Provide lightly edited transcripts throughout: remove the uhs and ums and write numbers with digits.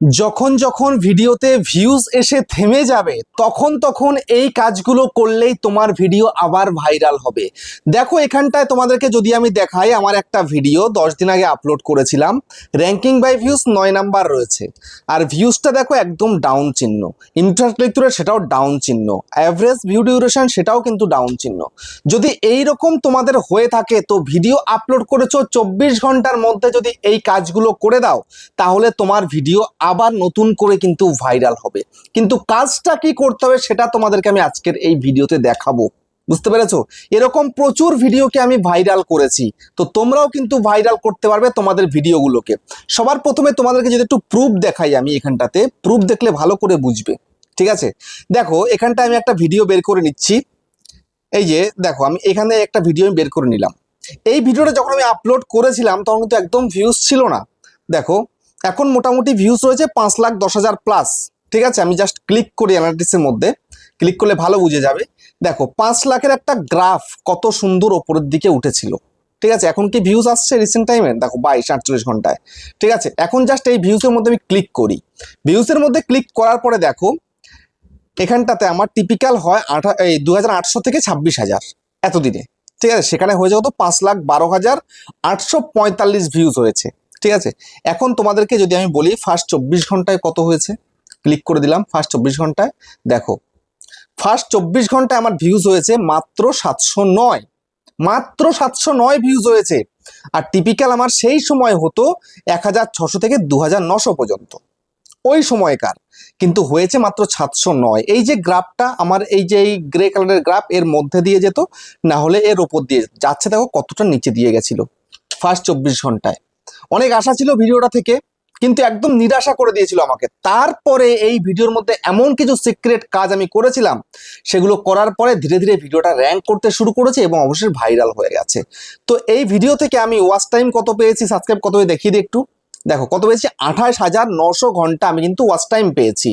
যখন যখন ভিডিওতে ভিউজ এসে থেমে যাবে তখন তখন এই কাজগুলো করলেই তোমার ভিডিও আবার ভাইরাল হবে। দেখো এখানটায় তোমাদেরকে যদি আমি দেখাই, আমার একটা ভিডিও 10 দিন আগে আপলোড করেছিলাম, র্যাঙ্কিং বাই ভিউজ 9 নাম্বার রয়েছে, আর ভিউজটা দেখো একদম ডাউন চিহ্ন, ইন্টারেস্ট ক্লিক থ্রু সেটাও ডাউন চিহ্ন, অ্যাভারেজ ভিউ ডিউরেশন সেটাও কিন্তু ডাউন চিহ্ন। যদি এই রকম তোমাদের হয়ে থাকে তো ভিডিও আপলোড করেছো 24 ঘন্টার মধ্যে যদি এই কাজগুলো করে দাও তাহলে তোমার ভিডিও আবার নতুন করে কিন্তু ভাইরাল হবে। কিন্তু কাজটা কি করতে হবে সেটা তোমাদেরকে আমি আজকের এই ভিডিওতে দেখাবো। বুঝতে পেরেছো? এরকম প্রচুর ভিডিওকে আমি ভাইরাল করেছি, তো তোমরাও কিন্তু ভাইরাল করতে পারবে তোমাদের ভিডিওগুলোকে। সবার প্রথমে তোমাদেরকে যদি একটু প্রুফ দেখাই, আমি এখানটাতে প্রুফ দেখলে ভালো করে বুঝবে। ঠিক আছে, দেখো এখানটা আমি একটা ভিডিও বের করে নিচ্ছি। এই যে দেখো, আমি এখানে একটা ভিডিও আমি বের করে নিলাম। এই ভিডিওটা যখন আমি আপলোড করেছিলাম তখন কিন্তু একদম ভিউজ ছিল না। দেখো এখন মোটামুটি ভিউজ রয়েছে 5,10,000 প্লাস। ঠিক আছে, আমি জাস্ট ক্লিক করি অ্যানালিটিক্সের মধ্যে, ক্লিক করলে ভালো বুঝে যাবে। দেখো 5 লাখের একটা গ্রাফ কত সুন্দর ওপরের দিকে উঠেছিল। ঠিক আছে, এখন কি ভিউজ আসছে রিসেন্ট টাইমে? দেখো 22-48 ঘন্টায়। ঠিক আছে, এখন জাস্ট এই ভিউজের মধ্যে আমি ক্লিক করি। ভিউজের মধ্যে ক্লিক করার পরে দেখো এখানটাতে আমার টিপিক্যাল হয় 2,800 থেকে 26,000 এতদিনে। ঠিক আছে, সেখানে হয়ে যাও তো 5,12,845 ভিউজ হয়েছে। ঠিক আছে, এখন তোমাদেরকে যদি আমি বলি ফার্স্ট 24 ঘন্টায় কত হয়েছে, ক্লিক করে দিলাম ফার্স্ট 24 ঘন্টায়। দেখো ফার্স্ট 24 ঘন্টায় আমার ভিউজ হয়েছে মাত্র 709, মাত্র 709 ভিউজ হয়েছে। আর টিপিক্যাল আমার সেই সময় হতো 1,600 থেকে 2,900 পর্যন্ত ওই সময়কার, কিন্তু হয়েছে মাত্র 709। এই যে গ্রাফটা আমার, এই যে এই গ্রে কালারের গ্রাফ, এর মধ্যে দিয়ে যেত, না হলে এর ওপর দিয়ে যাচ্ছে। দেখো কতটা নিচে দিয়ে গেছিল ফার্স্ট 24 ঘন্টায়। অনেক আশা ছিল ভিডিওটা থেকে, কিন্তু একদম নিরাশা করে দিয়েছিল আমাকে। তারপরে এই ভিডিওর মধ্যে এমন কিছু সিক্রেট কাজ আমি করেছিলাম, সেগুলো করার পরে ধীরে ধীরে ভিডিওটা র্যাঙ্ক করতে শুরু করেছে এবং অবশ্যই ভাইরাল হয়ে গেছে। তো এই ভিডিও থেকে আমি ওয়াচ টাইম কত পেয়েছি, সাবস্ক্রাইব কত দেখিয়ে দিই একটু। দেখো কত পেয়েছি, 28,900 ঘন্টা আমি কিন্তু ওয়াচ টাইম পেয়েছি।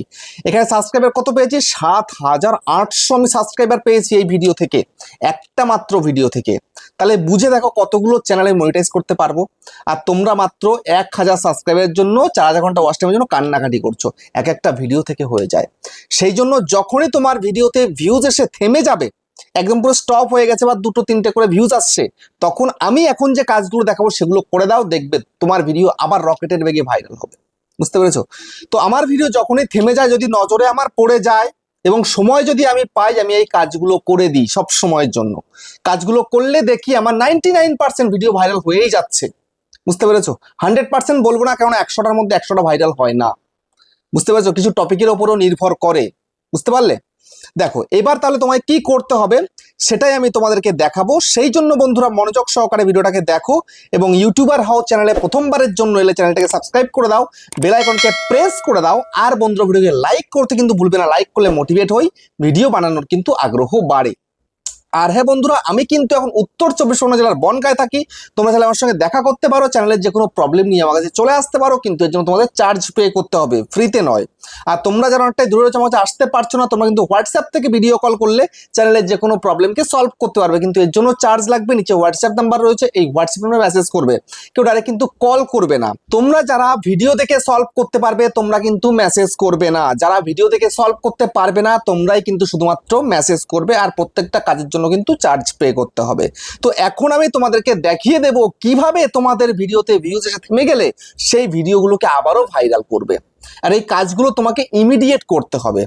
এখানে সাবস্ক্রাইবার কত পেয়েছি, 7,800 আমি সাবস্ক্রাইবার পেয়েছি এই ভিডিও থেকে, একটা মাত্র ভিডিও থেকে। তাহলে বুঝে দেখো কতগুলো চ্যানেলে মনিটাইজ করতে পারবো। আর তোমরা মাত্র 1,000 সাবস্ক্রাইবারের জন্য 4,000 ঘন্টা ওয়াচ টাইমের জন্য কান্নাকাটি করছো, এক একটা ভিডিও থেকে হয়ে যায়। সেই জন্য যখনই তোমার ভিডিওতে ভিউজ এসে থেমে যাবে, একদম পুরো স্টপ হয়ে গেছে বা 2-3টে করে ভিউজ আসছে, তখন আমি এখন যে কাজগুলো দেখাবো সেগুলো করে দাও, দেখবে তোমার ভিডিও আবার রকেটের বেগে ভাইরাল হবে। বুঝতে পেরেছো? তো আমার ভিডিও যখনই থেমে যায়, যদি নজরে আমার পড়ে যায় এবং সময় যদি আমি পাই, আমি এই কাজগুলো করে দিই সব সময়ের জন্য। কাজগুলো করলে দেখি আমার 99% ভিডিও ভাইরাল হয়েই যাচ্ছে। বুঝতে পেরেছো? 100% বলবো না, কারণ 100টার মধ্যে 100টা ভাইরাল হয় না। বুঝতে পেরেছো? কিছু টপিকের ওপরও নির্ভর করে। বুঝতে পারলে? দেখো এবার তাহলে তোমায় কি করতে হবে সেটাই আমি তোমাদেরকে দেখাবো। সেই জন্য বন্ধুরা মনোযোগ সহকারে ভিডিওটাকে দেখো এবং ইউটিউবার হও চ্যানেলে প্রথমবারের জন্য এলে চ্যানেলটাকে সাবস্ক্রাইব করে দাও, বেল আইকনকে প্রেস করে দাও, আর বন্ধুরা ভিডিওকে লাইক করতে কিন্তু ভুলবে না। লাইক করলে মোটিভেট হই, ভিডিও বানানোর কিন্তু আগ্রহ বাড়ে। আর হ্যাঁ বন্ধুরা, আমি কিন্তু এখন উত্তর 24 পরগনা জেলার বনগাঁয় থাকি। তোমরা চাইলে আমার সঙ্গে দেখা করতে পারো, চ্যানেলের যে কোনো প্রবলেম নিয়ে আমার কাছে চলে আসতে পারো, কিন্তু এর জন্য তোমাদের চার্জ পে করতে হবে, ফ্রিতে নয়। আর তোমরা যারা অনেকটাই দূরে রয়েছে, আমার কাছে আসতে পারছো না, তোমরা কিন্তু হোয়াটসঅ্যাপ থেকে ভিডিও কল করলে চ্যানেলের যে কোনো প্রবলেমকে সলভ করতে পারবে, কিন্তু এর জন্য চার্জ লাগবে। নিচে হোয়াটসঅ্যাপ নাম্বার রয়েছে, এই হোয়াটসঅ্যাপ নাম্বারে মেসেজ করবে, কেউ ডাইরেক্ট কিন্তু কল করবে না। তোমরা যারা ভিডিও দেখে সলভ করতে পারবে তোমরা কিন্তু মেসেজ করবে না, যারা ভিডিও দেখে সলভ করতে পারবে না তোমরাই কিন্তু শুধুমাত্র মেসেজ করবে, আর প্রত্যেকটা কাজের জন্য কিন্তু চার্জ পে করতে হবে। তো এখন আমি তোমাদেরকে দেখিয়ে দেব কিভাবে তোমাদের ভিডিওতে ভিউজ এসে থেমে গেলে সেই ভিডিওগুলোকে আবারও ভাইরাল করবে। আর এই কাজগুলো তোমাকে ইমিডিয়েট করতে হবে।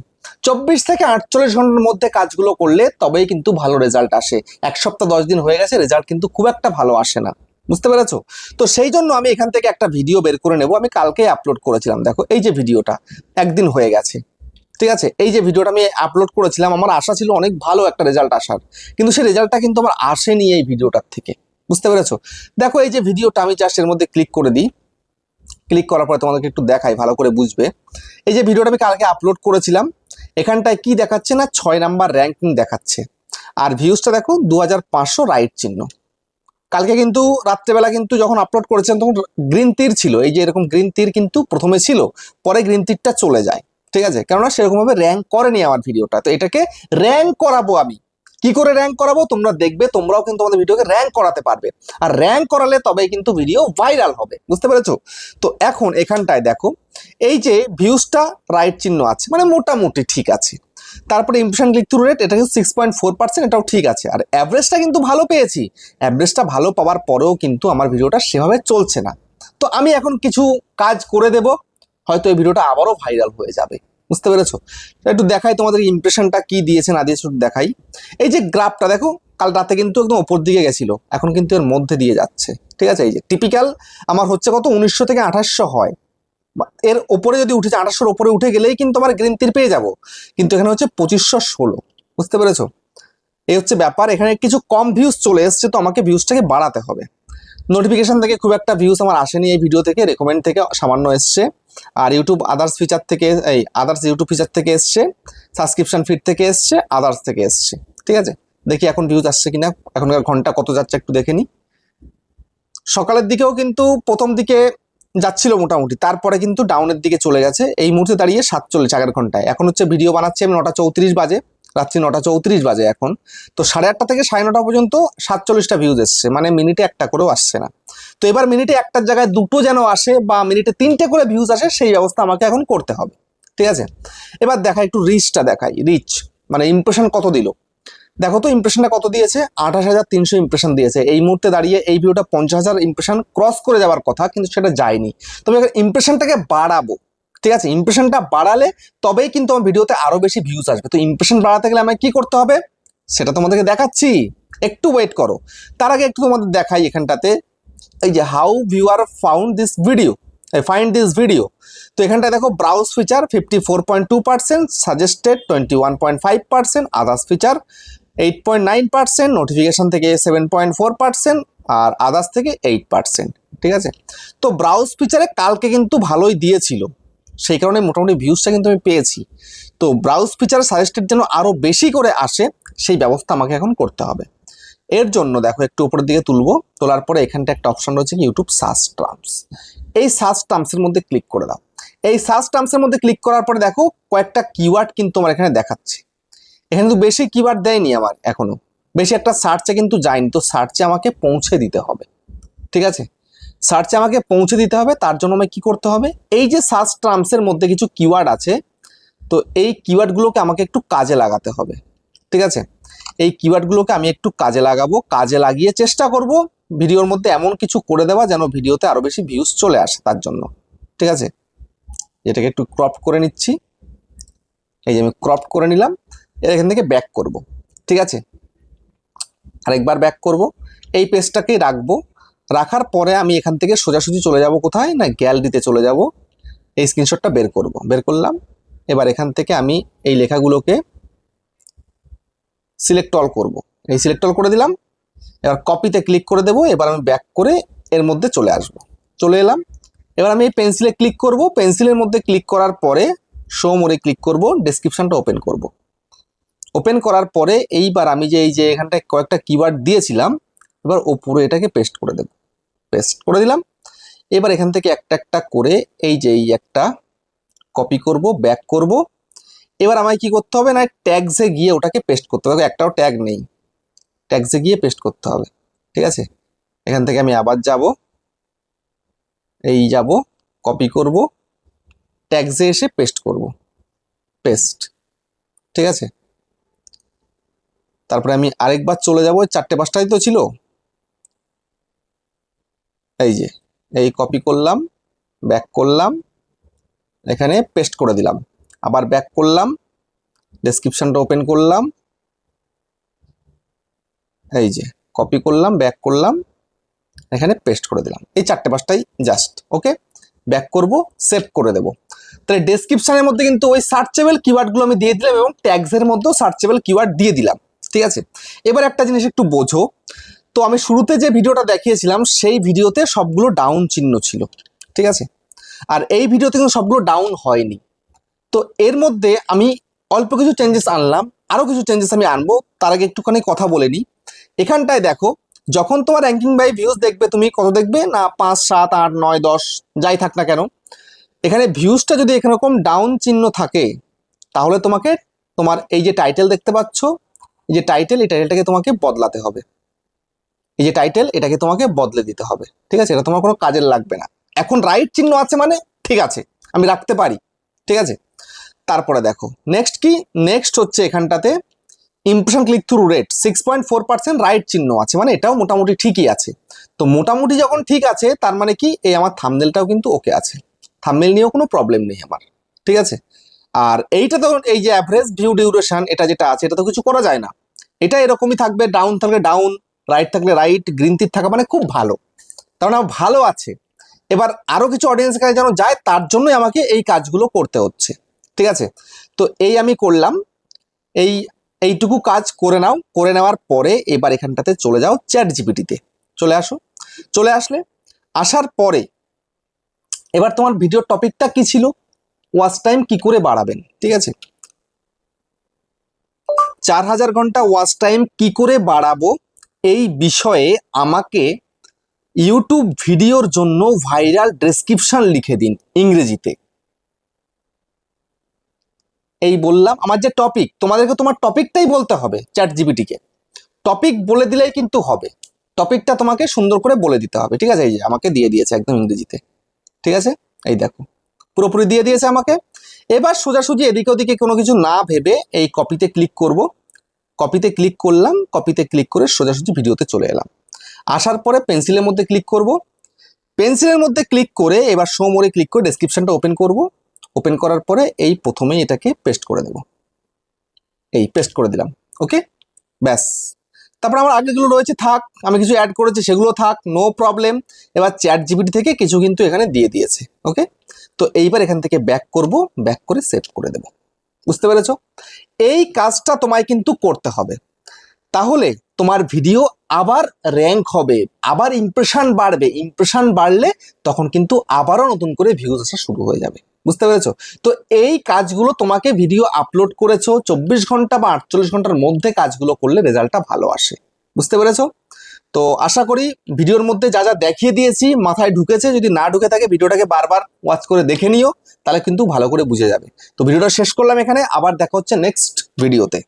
24 থেকে 48 ঘন্টার মধ্যে কাজগুলো করলে তবেই কিন্তু ভালো রেজাল্ট আসে। 1 সপ্তাহ 10 দিন হয়ে গেছে, রেজাল্ট কিন্তু খুব একটা ভালো আসে না। বুঝতে পেরেছো? তো সেই জন্য আমি এখান থেকে একটা ভিডিও বের করে নেব। আমি কালকেই আপলোড করেছিলাম, দেখো এই যে ভিডিওটা, একদিন হয়ে গেছে। ঠিক আছে, এই যে ভিডিওটা আমি আপলোড করেছিলাম, আমার আশা ছিল অনেক ভালো একটা রেজাল্ট আসার, কিন্তু সেই রেজাল্টটা কিন্তু আমার আসেনি এই ভিডিওটার থেকে। বুঝতে পেরেছো? দেখো এই যে ভিডিওটা, আমি জাস্ট এর মধ্যে ক্লিক করে দিই। ক্লিক করার পরে তোমাদেরকে একটু দেখাই, ভালো করে বুঝবে। এই যে ভিডিওটা আমি কালকে আপলোড করেছিলাম, এখানটায় কি দেখাচ্ছে না, 6 নাম্বার র্যাঙ্কিং দেখাচ্ছে, আর ভিউজটা দেখো 2,500 রাইট চিহ্ন। কালকে কিন্তু রাত্রেবেলা কিন্তু যখন আপলোড করেছিলাম তখন গ্রিন তীর ছিল, এই যে এরকম গ্রিন তীর কিন্তু প্রথমে ছিল, পরে গ্রিন তীরটা চলে যায়। ঠিক আছে, কেননা সেরকম ভাবে র্যাঙ্ক করেনি আমার ভিডিওটা, তো এটাকে র্যাঙ্ক করাবো আমি। কি করে র্যাঙ্ক করাবো তোমরা দেখবে, তোমরাও কিন্তু আমাদের ভিডিওকে র্যাঙ্ক করাতে পারবে, আর র্যাঙ্ক করালে তবেই কিন্তু ভিডিও ভাইরাল হবে, বুঝতে পেরেছো? তো এখন এখানটায় দেখো এই যে ভিউজটা রাইট চিহ্ন আছে, মানে মোটামুটি ঠিক আছে। তারপরে ইমপ্রেশন ক্লিক থ্রু রেট এটা কিন্তু 6.4%, এটাও ঠিক আছে। আর অ্যাভারেজটা কিন্তু ভালো পেয়েছি, অ্যাভারেজটা ভালো পাওয়ার পরেও কিন্তু আমার ভিডিওটা সেভাবে চলছে না। তো আমি এখন কিছু কাজ করে দেব, হয়তো এই ভিডিওটা আবারও ভাইরাল হয়ে যাবে, বুঝতে পেরেছো? একটু দেখাই তোমাদের ইমপ্রেশনটা কি দিয়েছে না দিয়েছে, একটু দেখাই। এই যে গ্রাফটা দেখো, কাল রাতে কিন্তু একদম ওপর দিকে গেছিল, এখন কিন্তু এর মধ্যে দিয়ে যাচ্ছে, ঠিক আছে? এই যে টিপিক্যাল আমার হচ্ছে কত 1900 থেকে 2800 হয়, এর ওপরে যদি উঠে যায় 2800-র ওপরে উঠে গেলেই কিন্তু আমার গ্রিন তীর পেয়ে যাব, কিন্তু এখানে হচ্ছে 2516, বুঝতে পেরেছো? এই হচ্ছে ব্যাপার। এখানে কিছু কম ভিউজ চলে এসছে, তো আমাকে ভিউজটাকে বাড়াতে হবে। নোটিফিকেশন থেকে খুব একটা ভিউজ আমার আসেনি এই ভিডিও থেকে, রেকমেন্ড থেকে সামান্য এসছে, আর ইউটিউব আদার্স ফিচার থেকে, এই আদার্স ইউটিউব ফিচার থেকে এসছে, সাবস্ক্রিপশন ফিড থেকে এসছে, আদার্স থেকে এসছে, ঠিক আছে? দেখি এখন ভিউজ আসছে কিনা, এখনকার ঘন্টা কত যাচ্ছে একটু দেখে নি। সকালের দিকেও কিন্তু প্রথম দিকে যাচ্ছিল মোটামুটি, তারপরে কিন্তু ডাউনের দিকে চলে গেছে। এই মুহূর্তে দাঁড়িয়ে 47 আগের ঘন্টায়, এখন হচ্ছে ভিডিও বানাচ্ছি আমি 9:34 বাজে, রাত্রি 9:34 বাজে এখন। তো 8:30 থেকে 9:30 পর্যন্ত 47টা ভিউজ এসছে, মানে মিনিটে একটা করেও আসছে না। তো এবার মিনিটে একটার জায়গায় দুটো যেন আসে, বা মিনিটে 3টে করে ভিউজ আসে, সেই ব্যবস্থা আমাকে এখন করতে হবে, ঠিক আছে? এবার দেখা একটু রিচটা দেখাই, রিচ মানে ইমপ্রেশন কত দিল। দেখো তো ইমপ্রেশনটা কত দিয়েছে, 28,300 ইমপ্রেশন দিয়েছে। এই মুহূর্তে দাঁড়িয়ে এই ভিডিওটা 50,000 ইমপ্রেশন ক্রস করে যাওয়ার কথা, কিন্তু সেটা যায়নি। তবে ইমপ্রেশনটাকে বাড়াবো, ঠিক আছে? ইমপ্রেশনটা বাড়ালে তবেই কিন্তু আমার ভিডিওতে আরো বেশি ভিউজ আসবে। তো ইমপ্রেশন বাড়াতে গেলে আমাকে কি করতে হবে সেটা তোমাদেরকে দেখাচ্ছি, একটু ওয়েট করো। তার আগে একটু তোমাদের দেখাই এখানটাতে, এই যে how viewer found this video, find this video. তো এখানটায় দেখো browse feature 54.2%, suggested 21.5%, others feature 8.9%, notification থেকে 7.4%, আর আদার্স থেকে 8%, ঠিক আছে? তো ব্রাউজ ফিচারে কালকে কিন্তু ভালোই দিয়েছিল, সেই কারণে মোটামুটি ভিউজটা কিন্তু আমি পেয়েছি। তো ব্রাউজ ফিচার সাজেস্টেড যেন আরও বেশি করে আসে, সেই ব্যবস্থা আমাকে এখন করতে হবে। এর জন্য দেখো একটু উপরের দিকে তুলবো, তোলার পরে এখানটা একটা অপশন রয়েছে কি ইউটিউব সার্চ টার্মস, এই সার্চ টার্মসের মধ্যে ক্লিক করে দাও। এই সার্চ টার্মসের মধ্যে ক্লিক করার পরে দেখো কয়েকটা কিওয়ার্ড কিন্তু আমার এখানে দেখাচ্ছে। এখানে কিন্তু বেশি কিওয়ার্ড দেয়নি আমার, এখনো বেশি একটা সার্চে কিন্তু যায়নি। তো সার্চে আমাকে পৌঁছে দিতে হবে, ঠিক আছে? সার্চে আমাকে পৌঁছে দিতে হবে, তার জন্য আমাকে কি করতে হবে, এই যে সার্চ টার্মসের মধ্যে কিছু কিওয়ার্ড আছে, তো এই কিওয়ার্ডগুলোকে আমাকে একটু কাজে লাগাতে হবে, ঠিক আছে? এই কিওয়ার্ডগুলোকে আমি একটু কাজে লাগাবো, কাজে লাগিয়ে চেষ্টা করব ভিডিওর মধ্যে এমন কিছু করে দেওয়া যেন ভিডিওতে আরো বেশি ভিউজ চলে আসে, তার জন্য, ঠিক আছে? এটাকে একটু ক্রপ করে নিচ্ছি, এই যে আমি ক্রপ করে নিলাম। এখান থেকে ব্যাক করব, ঠিক আছে? আরেকবার ব্যাক করব, এই পেজটাকেই রাখবো। রাখার পরে আমি এখান থেকে সোজাসুজি চলে যাব কোথায় না, গ্যালারিতে চলে যাব। এই স্ক্রিনশটটা বের করব, বের করলাম। এবার এখান থেকে আমি এই লেখাগুলোকে সিলেক্ট অল করব, এই সিলেক্ট অল করে দিলাম। এবার কপিতে ক্লিক করে দেবো। এবার আমি ব্যাক করে এর মধ্যে চলে আসব, চলে এলাম। এবার আমি এই পেন্সিলে ক্লিক করব, পেন্সিলের মধ্যে ক্লিক করার পরে শো মোরে ক্লিক করব, ডেসক্রিপশনটা ওপেন করব। ওপেন করার পরে এইবার আমি যে এই যে এখানটায় কয়েকটা কিওয়ার্ড দিয়েছিলাম, এবার ওপরে এটাকে পেস্ট করে দেব, পেস্ট করে দিলাম। এবার এখান থেকে একটা একটা করে এই যে এই একটা কপি করব, ব্যাক করব। এবার আমায় কি করতে হবে না, ট্যাগসে গিয়ে ওটাকে পেস্ট করতে হবে, একটাও ট্যাগ নেই, ট্যাগসে গিয়ে পেস্ট করতে হবে, ঠিক আছে? এখান থেকে আমি আবার যাব, এই যাব, কপি করব, ট্যাগসে এসে পেস্ট করব, পেস্ট, ঠিক আছে? তারপরে আমি আরেকবার চলে যাব, 4টে-5টাই তো ছিল, এই যে এই কপি করলাম, ব্যাক করলাম, এখানে পেস্ট করে দিলাম, আবার ব্যাক করলাম, ডেসক্রিপশনটা ওপেন করলাম, এই যে কপি করলাম, ব্যাক করলাম, এখানে পেস্ট করে দিলাম। এই 4টে-5টাই জাস্ট, ওকে? ব্যাক করব, সেভ করে দেব। তাহলে ডেসক্রিপশনের মধ্যে কিন্তু ওই সার্চেবল কিওয়ার্ডগুলো আমি দিয়ে দিলাম, এবং ট্যাগসের মধ্যেও সার্চেবল কিওয়ার্ড দিয়ে দিলাম, ঠিক আছে? এবার একটা জিনিস একটু বোঝো, তো আমি শুরুতে যে ভিডিওটা দেখিয়েছিলাম সেই ভিডিওতে সবগুলো ডাউন চিহ্ন ছিল, ঠিক আছে? আর এই ভিডিওতে কিন্তু সবগুলো ডাউন হয়নি। তো এর মধ্যে আমি অল্প কিছু চেঞ্জেস আনলাম, আরও কিছু চেঞ্জেস আমি আনবো। তার আগে একটুখানি কথা বলে নিই। এখানটায় দেখো, যখন তোমার র্যাঙ্কিং বাই ভিউজ দেখবে, তুমি কত দেখবে না, 5, 7, 8, 9, 10 যাই থাক না কেন, এখানে ভিউজটা যদি এরকম ডাউন চিহ্ন থাকে, তাহলে তোমাকে তোমার এই যে টাইটেল দেখতে পাচ্ছ, এই যে টাইটেল, এই টাইটেলটাকে তোমাকে বদলাতে হবে। এই যে টাইটেল, এটাকে তোমাকে বদলে দিতে হবে, ঠিক আছে? এটা তোমার কোনো কাজের লাগবে না। এখন রাইট চিহ্ন আছে মানে ঠিক আছে, আমি রাখতে পারি, ঠিক আছে? তারপরে দেখো নেক্সট কি, নেক্সট হচ্ছে এখানটাতে impression click through rate 6.4% right চিহ্ন আছে, মানে এটাও মোটামুটি ঠিকই আছে। তো মোটামুটি যখন ঠিক আছে তার মানে কি, এই আমার থাম্বনেলটাও কিন্তু ওকে আছে, থাম্বনেল নিয়েও কোনো প্রবলেম নেই আমার, ঠিক আছে? আর এইটা তো এই যে অ্যাভারেজ ভিউ ডিউরেশন, এটা যেটা আছে এটা তো কিছু করা যায় না, এটা এরকমই থাকবে, ডাউন থাকলে ডাউন, রাইট থাকলে রাইট, গ্রিন তীর থাকা মানে খুব ভালো, তার মানে ভালো আছে। এবার আরো কিছু অডিয়েন্সের কাছে যেন যায়, তার জন্যই আমাকে এই কাজগুলো করতে হচ্ছে, ঠিক আছে? তো এই আমি করলাম, এইটুকু কাজ করে নাও, করে নেওয়ার পরে এবার এখানটাতে চলে যাও চ্যাট জিপিটিতে, চলে আসো। চলে আসলে, আসার পরে এবার তোমার ভিডিওর টপিকটা কি ছিল, ওয়াচ টাইম কি করে বাড়াবেন, ঠিক আছে? 4000 ঘন্টা ওয়াচ টাইম কি করে বাড়াবো, এই বিষয়ে আমাকে ইউটিউব ভিডিওর জন্য ভাইরাল ডেসক্রিপশন লিখে দিন ইংরেজিতে। এই বললাম, আমার যে টপিক, তোমাদেরকে তোমার টপিকটাই বলতে হবে চ্যাট জিপিটিকে, টপিক বলে দিলেই কিন্তু হবে, টপিকটা তোমাকে সুন্দর করে বলে দিতে হবে, ঠিক আছে? এই যে আমাকে দিয়ে দিয়েছে একদম ইংরেজিতে, ঠিক আছে? এই দেখো পুরোপুরি দিয়ে দিয়েছে আমাকে। এবার সোজাসুজি এদিকে ওদিকে কোনো কিছু না ভেবে এই কপিতে ক্লিক করব, কপিতে ক্লিক করলাম, কপিতে ক্লিক করে সোজাসুজি ভিডিওতে চলে এলাম। আসার পরে পেন্সিলের মধ্যে ক্লিক করব, পেন্সিলের মধ্যে ক্লিক করে এবার শো মোরে ক্লিক করে ডেসক্রিপশনটা ওপেন করব, ওপেন করার পরে এই প্রথমেই এটাকে পেস্ট করে দেব, এই পেস্ট করে দিলাম, ওকে, ব্যাস। তারপর আমার আগেগুলো রয়েছে থাক, আমি কিছু অ্যাড করেছি সেগুলো থাক, নো প্রবলেম। এবার চ্যাট জিপিটি থেকে কিছু কিন্তু এখানে দিয়ে দিয়েছে, ওকে। তো এইবার এখান থেকে ব্যাক করব, ব্যাক করে সেভ করে দেব, বুঝতে পেরেছো? এই কাজটা তোমায় কিন্তু করতে হবে, তাহলে তোমার ভিডিও আবার র্যাঙ্ক হবে, আবার ইমপ্রেশন বাড়বে, ইমপ্রেশন বাড়লে তখন কিন্তু আবারও নতুন করে ভিউজ আসা শুরু হয়ে যাবে, বুঝতে পেরেছো? তো এই কাজগুলো তোমাকে, ভিডিও আপলোড করেছো 24 ঘন্টা বা 48 ঘন্টার মধ্যে কাজগুলো করলে রেজাল্টটা ভালো আসে, বুঝতে পেরেছো? তো আশা করি ভিডিওর মধ্যে যা যা দেখিয়ে দিয়েছি মাথায় ঢুকেছে, যদি না ঢুকে থাকে ভিডিওটাকে বারবার ওয়াচ করে দেখে নিও, তাহলে কিন্তু ভালো করে বুঝে যাবে। তো ভিডিওটা শেষ করলাম এখানে, আবার দেখা হচ্ছে নেক্সট ভিডিওতে।